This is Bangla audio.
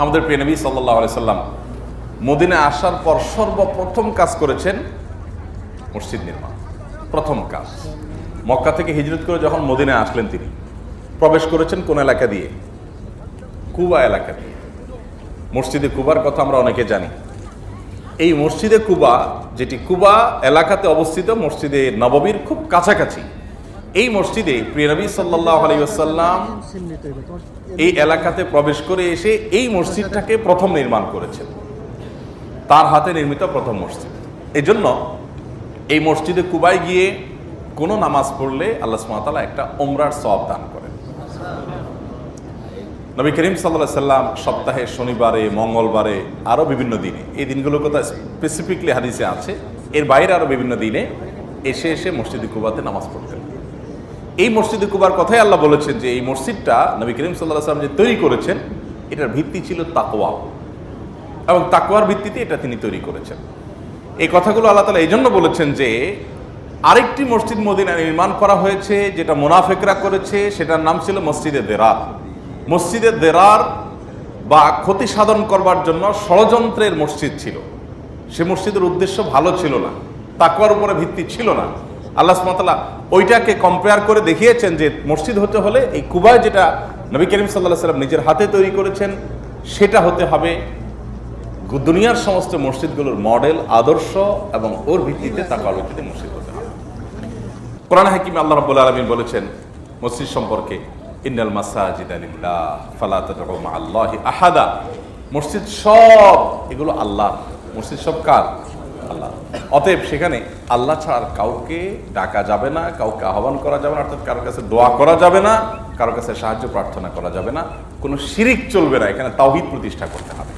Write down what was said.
আমাদের প্রিয় নবী সাল্লাল্লাহু আলাইহি সাল্লাম মদিনায় আসার পর সর্বপ্রথম কাজ করেছেন মসজিদ নির্মাণ। প্রথম কাজ। মক্কা থেকে হিজরত করে যখন মদিনায় আসলেন তিনি প্রবেশ করেছেন কোন এলাকা দিয়ে? কুবা এলাকা দিয়ে। মসজিদে কুবার কথা আমরা অনেকে জানি। এই মসজিদে কুবা, যেটি কুবা এলাকাতে অবস্থিত, মসজিদে নববীর খুব কাছাকাছি, এই মসজিদে প্রিয় নবী সাল্লাল্লাহু আলাইহি ওয়াসাল্লাম এই এলাকাতে প্রবেশ করে এসে এই মসজিদটাকে প্রথম নির্মাণ করেছেন। তার হাতে নির্মিত প্রথম মসজিদ। এই জন্য এই মসজিদে কুবায় গিয়ে কোনো নামাজ পড়লে আল্লাহ সুবহানাহু ওয়া তাআলা একটা উমরার সওয়াব দান করেন। নবী করিম সাল্লাল্লাহু আলাইহি সাল্লাম সপ্তাহে শনিবারে, মঙ্গলবারে, আরও বিভিন্ন দিনে, এই দিনগুলোর কথা স্পেসিফিকলি হাদিসে আছে, এর বাইরে আরও বিভিন্ন দিনে এসে এসে মসজিদে কুবাতে নামাজ পড়তেন। এই মসজিদে কুবার কথাই আল্লাহ বলেছেন যে এই মসজিদটা নবী করিম সাল্লাল্লাহু আলাইহি সাল্লাম যে তৈরি করেছেন, এটার ভিত্তি ছিল তাকওয়া, এবং তাকওয়ার ভিত্তিতে এটা তিনি তৈরি করেছেন। এই কথাগুলো আল্লাহ তাআলা এই জন্য বলেছেন যে আরেকটি মসজিদ মদিনায় নির্মাণ করা হয়েছে যেটা মুনাফিকরা করেছে, সেটার নাম ছিল মসজিদে দেরার। মসজিদে দেরার বা ক্ষতি সাধন করবার জন্য ষড়যন্ত্রের মসজিদ ছিল। সে মসজিদের উদ্দেশ্য ভালো ছিল না, তাকওয়ার উপরে ভিত্তি ছিল না। আল্লাহ সুবহানাহু ওয়া তাআলা ওইটাকে কম্পেয়ার করে দেখিয়েছেন যে মসজিদ হতে হলে এই কুবায় যেটা নবী করিম সাল্লাল্লাহু আলাইহি ওয়াসাল্লাম নিজের হাতে তৈরি করেছেন সেটা হতে হবে দুনিয়ার সমস্ত মসজিদগুলোর মডেল, আদর্শ, এবং ওর ভিত্তিতে তাকওয়ার ভিত্তিতে মসজিদ হতে হবে। কোরআন হাকিমে আল্লাহ রাব্বুল আলামিন বলেছেন মসজিদ সম্পর্কে, ইন্নাল মাসাজিদা লিল্লাহ ফালা তাদউ মা'আল্লাহি আহাদা। মসজিদ সব এগুলো আল্লাহ। মসজিদ সব কার? আল্লাহ। অতএব সেখানে আল্লাহ ছাড়া কাউকে ডাকা যাবে না, কাউকে আহ্বান করা যাবে না, অর্থাৎ কারোর কাছে দোয়া করা যাবে না, কারোর কাছে সাহায্য প্রার্থনা করা যাবে না, কোনো শিরিক চলবে না। এখানে তাওহীদ প্রতিষ্ঠা করতে হবে।